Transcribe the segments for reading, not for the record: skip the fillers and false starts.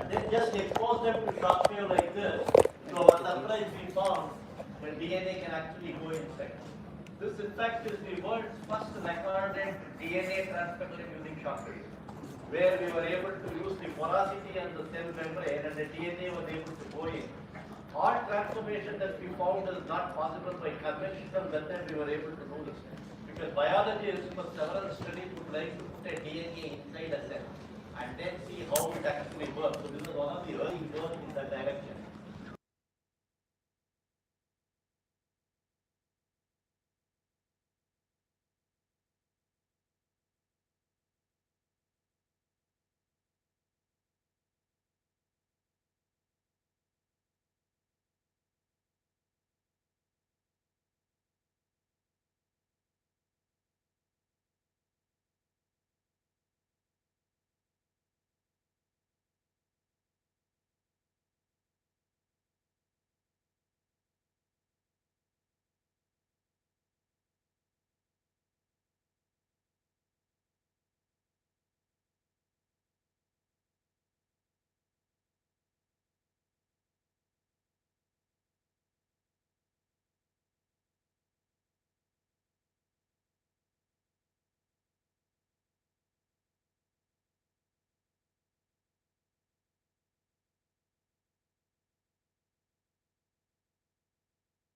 then just expose them to shock wave like this. So our surprise we found that DNA can actually go inside. This in fact is the world's first recorded DNA transcription using shock waves, where we were able to use the porosity and the cell membrane and the DNA was able to go in. All transformation that we found is not possible by conventional method. We were able to do this because biologists for several studies would like to put a DNA inside a cell and then see how it actually works. So this is one of the early work in that direction.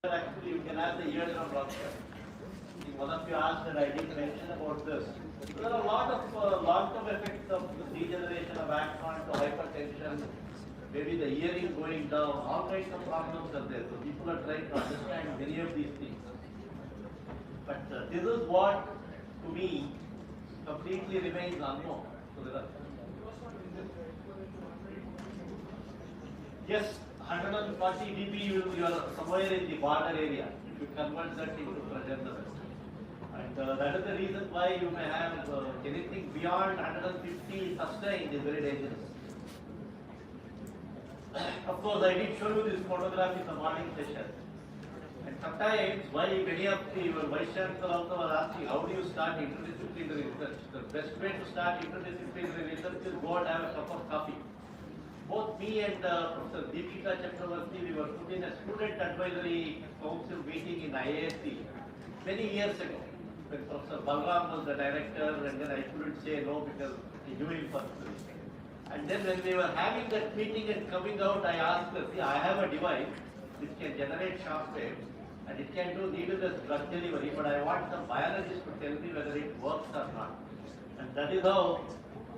Actually, you can ask the eardrum rupture. One of you asked that I didn't mention about this. There are a lot of long-term effects of the degeneration of axon to hypertension, maybe the hearing going down, all kinds of problems are there. So people are trying to understand many of these things. But this is what, to me, completely remains unknown. So there are yes, 140 dB, you are somewhere in the border area. If you convert that into pressure level. And that is the reason why you may have anything beyond 150 sustained is very dangerous. Of course, I did show you this photograph in the morning session. And sometimes, why many of your vice chancellor also was asking, how do you start interdisciplinary research? The best way to start interdisciplinary research is go and have a cup of coffee. Both me and Professor Deepika Chakravarti, we were put in a student advisory council meeting in IASC many years ago. When Professor Balram was the director, and then I couldn't say no because he knew him personally. And then when we were having that meeting and coming out, I asked her, see, I have a device which can generate shock waves and it can do needleless drug delivery, but I want some biologist to tell me whether it works or not. And that is how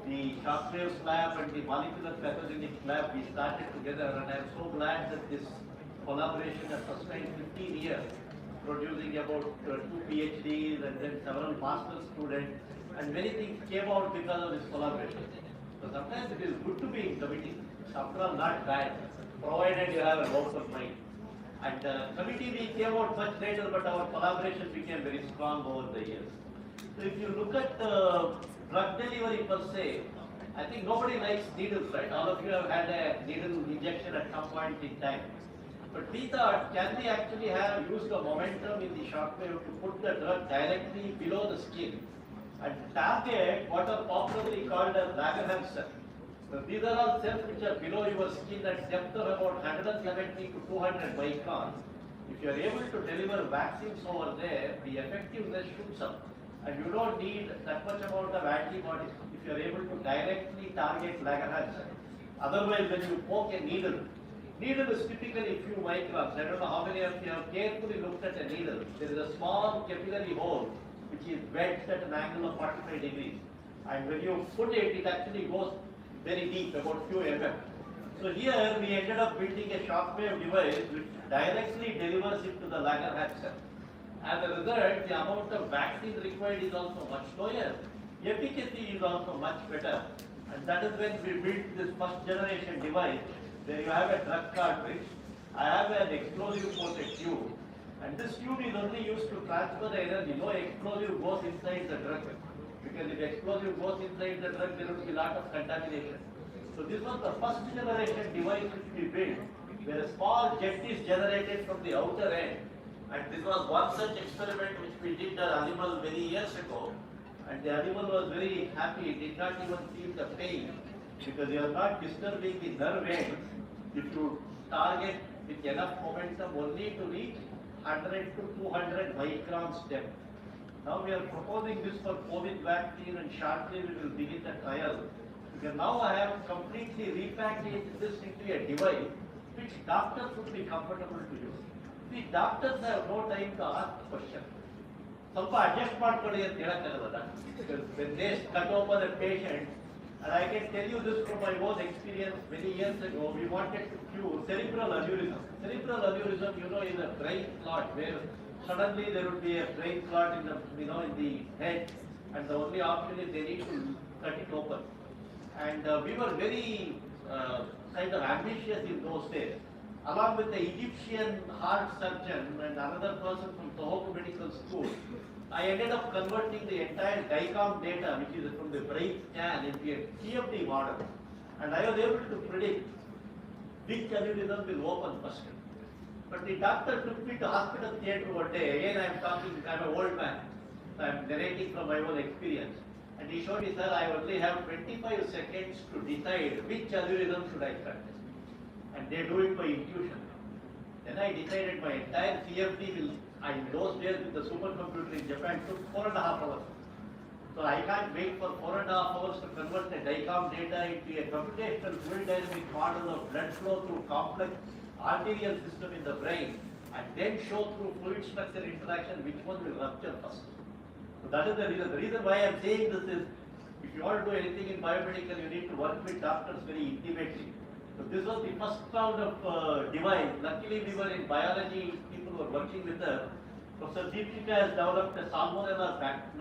the shock waves lab and the molecular pathogenic lab we started together, and I am so glad that this collaboration has sustained 15 years, producing about 2 PhDs and then several master students, and many things came out because of this collaboration. So sometimes it is good to be in committee, after all not bad, provided you have an open mind. And committee we came out much later, but our collaboration became very strong over the years. So if you look at drug delivery per se, I think nobody likes needles, right? All of you have had a needle injection at some point in time. But we thought, can we actually have used the momentum in the shock wave to put the drug directly below the skin and target what are popularly called as Langerhans cells. So these are all cells which are below your skin at depth of about 170 to 200 microns. If you are able to deliver vaccines over there, the effectiveness shoots up. And you don't need that much amount of antibodies if you are able to directly target Langerhans cells. Otherwise, when you poke a needle is typically few microns. I don't know how many of you have carefully looked at a needle. There is a small capillary hole which is wedged at an angle of 45 degrees. And when you put it, it actually goes very deep, about few mm. So here we ended up building a shockwave device which directly delivers it to the Langerhans cell. As a result, the amount of vaccine required is also much lower. Efficacy is also much better. And that is when we built this first generation device. There you have a drug cartridge. I have an explosive coated tube. And this tube is only used to transfer the energy. No explosive goes inside the drug. Because if explosive goes inside the drug, there will be a lot of contamination. So this was the first generation device which we built, where a small jet is generated from the outer end. And this was one such experiment which we did an animal many years ago. And the animal was very happy, it did not even feel the pain. because you are not disturbing the nerve end if you target with enough momentum only to reach 100 to 200 microns depth. Now we are proposing this for COVID vaccine and shortly we will begin the trial. Because now I have completely repackaged this into a device which doctors would be comfortable to use. The doctors have no time to ask questions. ಸ್ವಲ್ಪ adjust ಮಾಡ್ಕೊಳ್ಳಿ ಅಂತ ಹೇಳಕ್ಕಾಗಲ್ಲ because when they cut open a patient, and I can tell you this from my own experience many years ago, we wanted to cure cerebral aneurysm. Cerebral aneurysm, you know, is a brain clot where suddenly there would be a brain clot in the, in the head, and the only option is they need to cut it open. And we were very kind of ambitious in those days. Along with the Egyptian heart surgeon and another person from Tohoku Medical School, I ended up converting the entire DICOM data, which is from the brain scan, into a CFD model. And I was able to predict which aneurysm will open first. But the doctor took me to hospital theatre one day. Again, I am talking, I am an old man. I am narrating from my own experience. And he showed me, sir, I only have 25 seconds to decide which aneurysm should I cut. And they do it by intuition. Then I decided my entire CFD will, in those days with the supercomputer in Japan, took 4.5 hours. So I can't wait for 4.5 hours to convert the DICOM data into a computational fluid dynamic model of blood flow through complex arterial system in the brain, and then show through fluid structure interaction which one will rupture first. So that is the reason. The reason why I am saying this is, if you want to do anything in biomedical, you need to work with doctors very intimately. So this was the first round of device. Luckily, we were in biology, people were working with her. Professor Deepika has developed a salmonella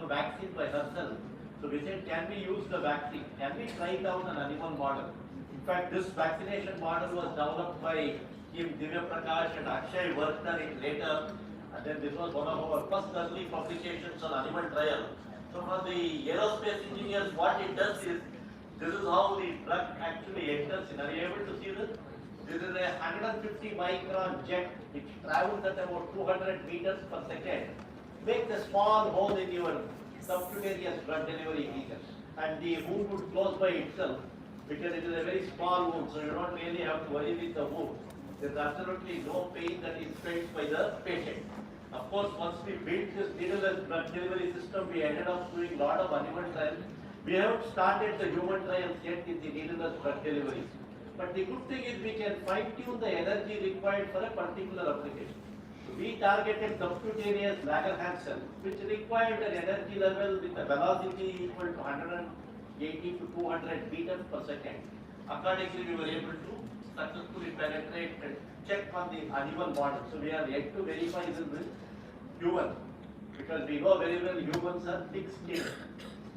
vaccine by herself. So we said, can we use the vaccine? Can we try it out on animal model? In fact, this vaccination model was developed by Kim Divya Prakash and Akshay worked on it later. And then this was one of our first early publications on animal trial. So for the aerospace engineers, what it does is, this is how the drug actually enters in. Are you able to see this? This is a 150 micron jet which travels at about 200 meters per second. Makes a small hole in your subcutaneous blood delivery vehicle. And the wound would close by itself because it is a very small wound, so you don't really have to worry with the wound. There is absolutely no pain that is felt by the patient. Of course, once we built this needleless blood delivery system, we ended up doing a lot of animal trials. We have started the human trials yet in the needleless blood delivery. But the good thing is we can fine-tune the energy required for a particular application. So we targeted subcutaneous Langerhans cell, which required an energy level with a velocity equal to 180 to 200 meters per second. Accordingly, we were able to successfully penetrate and check on the animal model. So we are yet to verify this with human, because we know very well humans are thick skinned.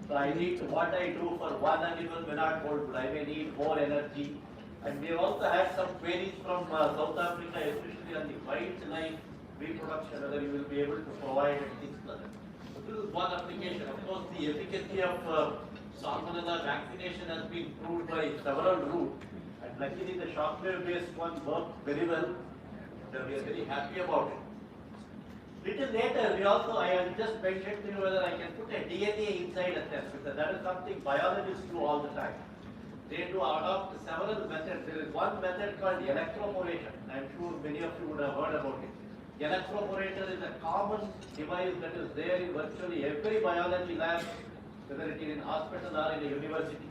So I need to, what I do for one animal may not hold good. I may need more energy. And we also had some queries from South Africa, especially on the wildlife reproduction, whether you will be able to provide and things like that. So this is one application. Of course, the efficacy of salmonella vaccination has been proved by several routes. And luckily, the shockwave-based one worked very well. So we are very happy about it. Little later, I have just mentioned to you whether I can put a DNA inside a cell, because that is something biologists do all the time. They do adopt several methods. There is one method called electroporation. I am sure many of you would have heard about it. Electroporator is a common device that is there in virtually every biology lab, whether it is in hospital or in a university.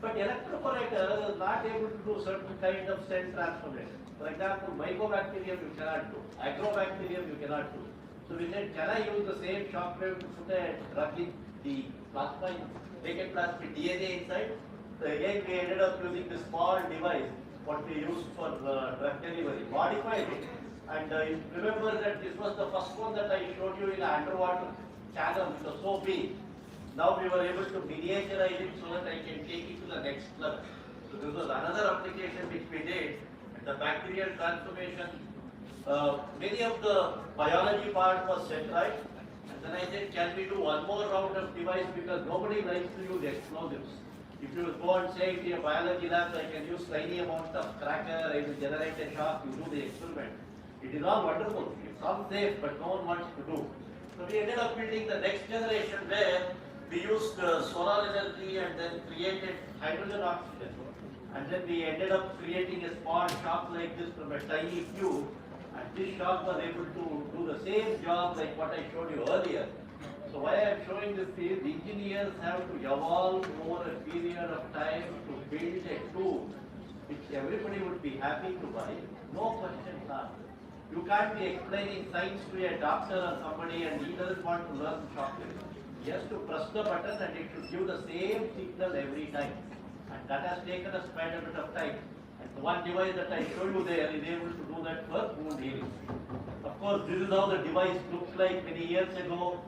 But electroporator is not able to do certain kind of cell transformation. For example, mycobacterium you cannot do, agrobacterium you cannot do. So we said, can I use the same shockwave to put a drug in the plasma, naked plasmid DNA inside? So again, we ended up using this small device, what we used for drug delivery, modified it. And you remember that this was the first one that I showed you in an underwater channel, which was so big. Now we were able to miniaturize it so that I can take it to the next level. So this was another application which we did. And the bacterial transformation, many of the biology part was set right. And then I said, can we do one more round of device, because nobody likes to use explosives. If you go and say in your biology lab, I can use tiny amount of cracker, I will generate a shock, you do the experiment. It is all wonderful. It sounds safe, but no one wants to do. So we ended up building the next generation where we used solar energy and then created hydrogen oxygen. And then we ended up creating a small shock like this from a tiny tube. And this shock was able to do the same job like what I showed you earlier. So why I am showing this is the engineers have to evolve over a period of time to build a tool which everybody would be happy to buy. No questions asked. You can't be explaining science to a doctor or somebody and he doesn't want to learn shock wave. He has to press the button and it should give the same signal every time. And that has taken us quite a bit of time. And the one device that I showed you there is able to do that for wound healing. Of course, this is how the device looked like many years ago.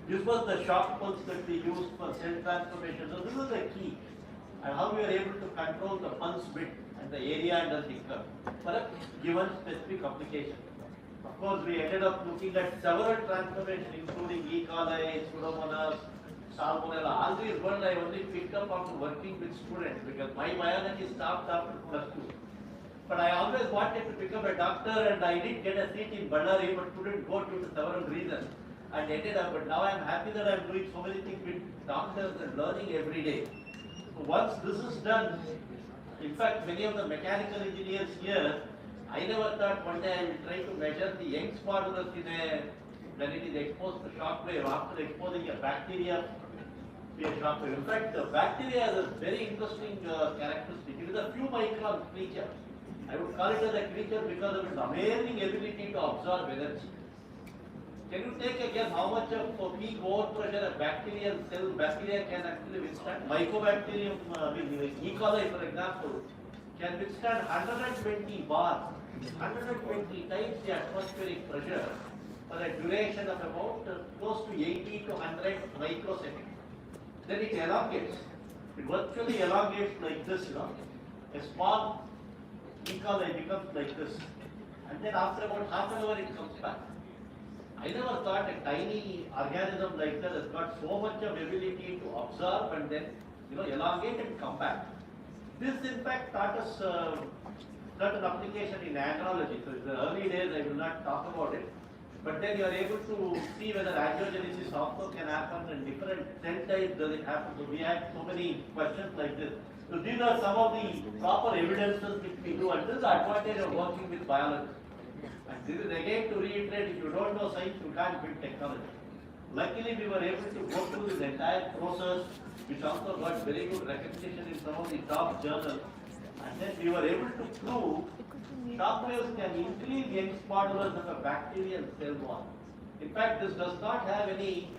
This was the shock pulse that we used for cell transformation. So this is the key. And how we are able to control the pulse width and the area under the curve for a given specific application. Of course, we ended up looking at several transformations, including E. coli, Pseudomonas, Salmonella. All these words I only picked up after working with students because my biology stopped after +2. But I always wanted to become a doctor and I did get a seat in Ballari but couldn't go due to several reasons. And ended up, but now I am happy that I am doing so many things with doctors and learning every day. So once this is done, in fact, many of the mechanical engineers here, I never thought one day I will try to measure the Young's modulus when it is exposed to shock wave after exposing a bacteria to a shock wave. In fact, the bacteria has a very interesting characteristic. It is a few micron creature. I would call it as a creature because of its amazing ability to absorb energy. Can you take a guess how much of peak overpressure a bacterial can actually withstand? Mycobacterium, E. coli for example, can withstand 120 bar, 120 times the atmospheric pressure for a duration of about close to 80 to 100 microseconds. Then it elongates. It virtually elongates like this, A small E. coli becomes like this. And then after about half an hour it comes back. I never thought a tiny organism like that has got so much of ability to absorb and then, elongate and come back. This in fact taught us certain application in agrology. So in the early days I will not talk about it. But then you are able to see whether angiogenesis also can happen and different cell types does it happen. So we had so many questions like this. So these are some of the proper evidences which we do, and this is the advantage of working with biology. And this is again to reiterate, if you don't know science, you can't build technology. Luckily, we were able to go through this entire process, which also got very good recognition in some of the top journals. And then we were able to prove shock waves can increase the Young's modulus of a bacterial cell wall. In fact, this does not have any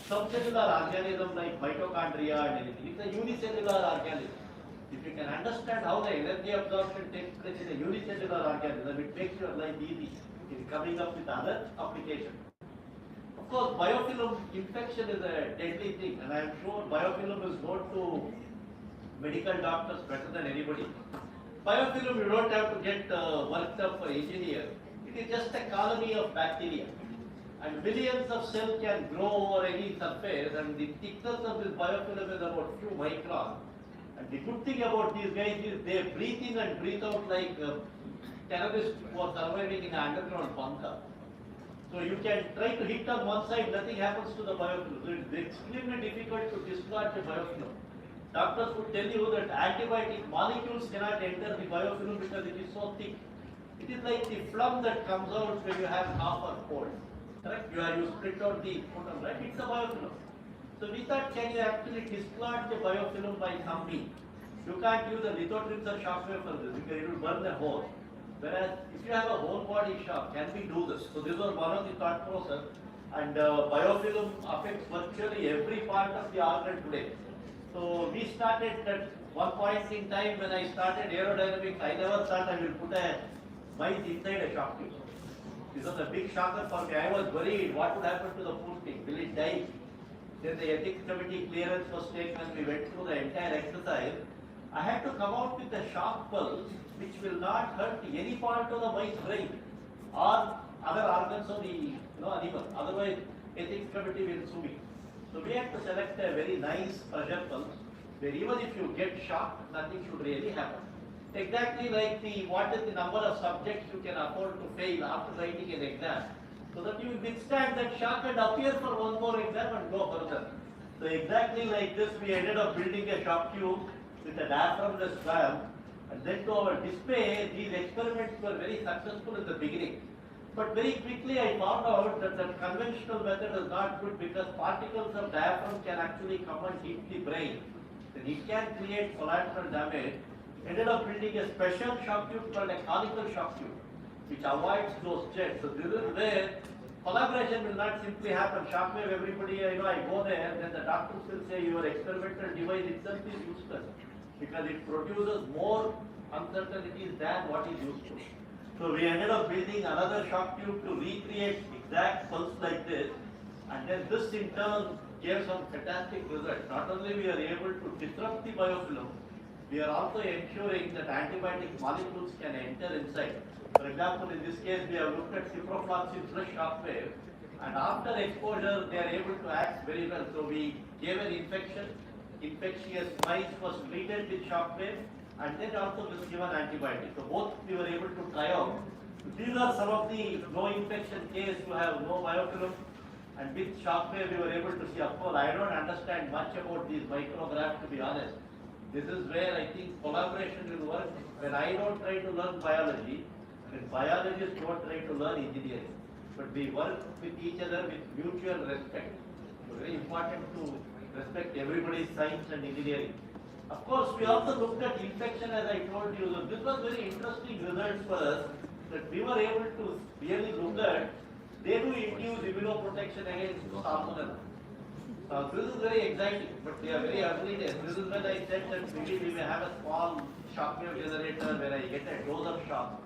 subcellular organism like mitochondria and anything. It's a unicellular organism. If you can understand how the energy absorption takes place in a unicellular organism, it makes your life easy in coming up with other applications. Of course, biofilm infection is a deadly thing, and I am sure biofilm is known to medical doctors better than anybody. Biofilm, you don't have to get worked up for engineers. It is just a colony of bacteria. And millions of cells can grow over any surface, and the thickness of this biofilm is about few microns. And the good thing about these guys is they breathe in and breathe out like terrorists who are surviving in an underground bunker. So you can try to hit on one side, nothing happens to the biofilm. So it's extremely difficult to dislodge a biofilm. Doctors would tell you that antibiotic molecules cannot enter the biofilm because it is so thick. It is like the phlegm that comes out when you have cough or cold. Correct? You split out the photon, right? It's a biofilm. So we thought, can you actually dislodge the biofilm by some means? You can't use a lithotripsy shock wave for this because it will burn the hole. Whereas if you have a whole body shock, can we do this? So this was one of the thought process. And biofilm affects virtually every part of the organ today. So we started at one point in time when I started aerodynamics, I never thought I will put a mice inside a shock tube. This was a big shocker for me. I was worried what would happen to the poor thing. Will it die? Then the ethics committee clearance was taken and we went through the entire exercise. I had to come out with a shock pulse which will not hurt any part of the mice brain or other organs of the animal. Otherwise, ethics committee will sue me. So we had to select a very nice pressure pulse where even if you get shocked, nothing should really happen. Exactly like what is the number of subjects you can afford to fail after writing an exam, so that you withstand that shock and appear for one more exam and go further. So exactly like this, we ended up building a shock tube with a diaphragmless valve. And then to our dismay, these experiments were very successful in the beginning. But very quickly I found out that the conventional method is not good because particles of diaphragm can actually come and hit the brain. Then it can create collateral damage. Ended up building a special shock tube called a conical shock tube, which avoids those jets. So this is where collaboration will not simply happen. Shockwave, everybody, I go there, then the doctors will say your experimental device itself is useless because it produces more uncertainties than what is useful. So we ended up building another shock tube to recreate exact pulse like this, and then this in turn gave some fantastic results. Not only we are able to disrupt the biofilm, we are also ensuring that antibiotic molecules can enter inside. For example, in this case, we have looked at ciprofloxacin plus shockwave, and after exposure, they are able to act very well. So we gave an infectious mice was treated with shockwave, and then also was given antibiotic. So both we were able to try out. These are some of the no infection case who have no biofilm, and with shockwave we were able to see. Of course, I don't understand much about these micrographs, to be honest. This is where I think collaboration will work. When I don't try to learn biology, when biologists don't try to learn engineering, but we work with each other with mutual respect. So very important to respect everybody's science and engineering. Of course, we also looked at infection, as I told you. So this was very interesting results for us, that we were able to really look at, they do induce immunoprotection against salmonella. This is very exciting, but we are very early days. This is when I said that maybe we may have a small shockwave generator where I get a dose of shock,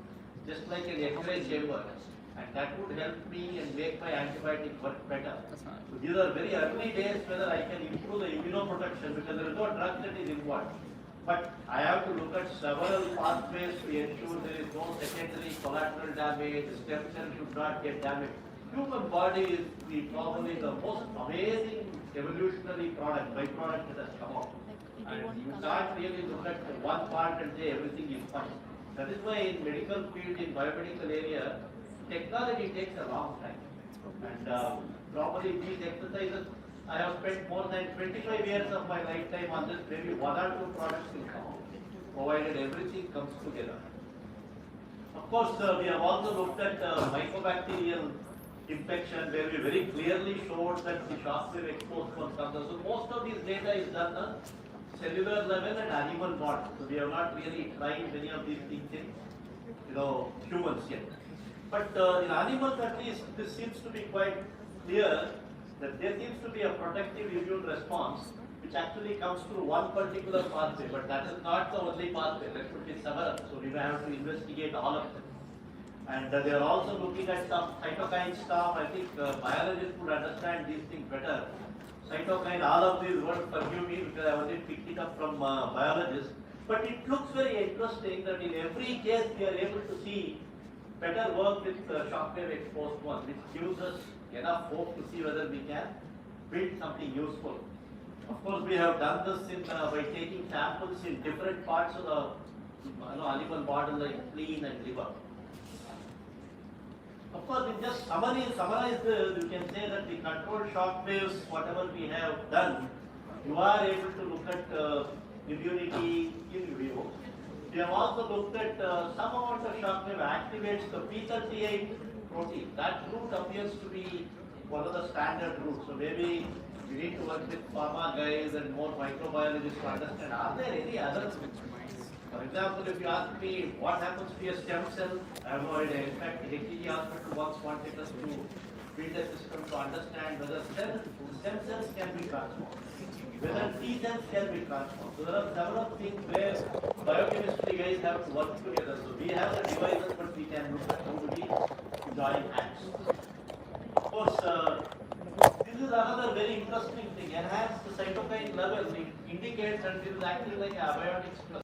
just like an X-ray chamber, and that would help me and make my antibiotic work better. So these are very early days whether I can improve the immunoprotection because there is no drug that is involved. But I have to look at several pathways to ensure there is no secondary collateral damage, the stem cell should not get damaged. Human body is probably the most amazing evolutionary byproduct that has come out. And you can't really look at one part and say everything is fine. That is why in medical field, in biomedical area, technology takes a long time. And probably these exercises, I have spent more than 25 years of my lifetime on this. Maybe one or two products will come out, provided everything comes together. Of course, we have also looked at mycobacterial infection where we very clearly showed that the shockwave exposed one comes. So most of this data is done at cellular level and animal model. So we have not really tried many of these things in humans yet. But in animals at least this seems to be quite clear that there seems to be a protective immune response which actually comes through one particular pathway, but that is not the only pathway. There could be several. So we may have to investigate all of them. And they are also looking at some cytokine stuff. I think biologists would understand these things better. Cytokine, all of these words, forgive me because I only picked it up from biologists. But it looks very interesting that in every case we are able to see better work with shockwave exposed one, which gives us enough hope to see whether we can build something useful. Of course, we have done this by taking samples in different parts of the animal model like spleen and liver. Of course, in just summarize this, you can say that the controlled shock waves, whatever we have done, you are able to look at immunity in vivo. We have also looked at some amount of shock wave activates the P38 protein. That route appears to be one of the standard routes. So maybe we need to work with pharma guys and more microbiologists to understand, are there any other? For example, if you ask me what happens to a stem cell, I have no idea. In fact, the HEG hospital once wanted us to build a system to understand whether stem cells can be transformed, whether T cells can be transformed. So there are several things where biochemistry guys have to work together. So we have the devices, but we can look at how do we join hands. Of course, this is another very interesting thing. Enhance the cytokine level. It indicates that this is actually like abiotics plus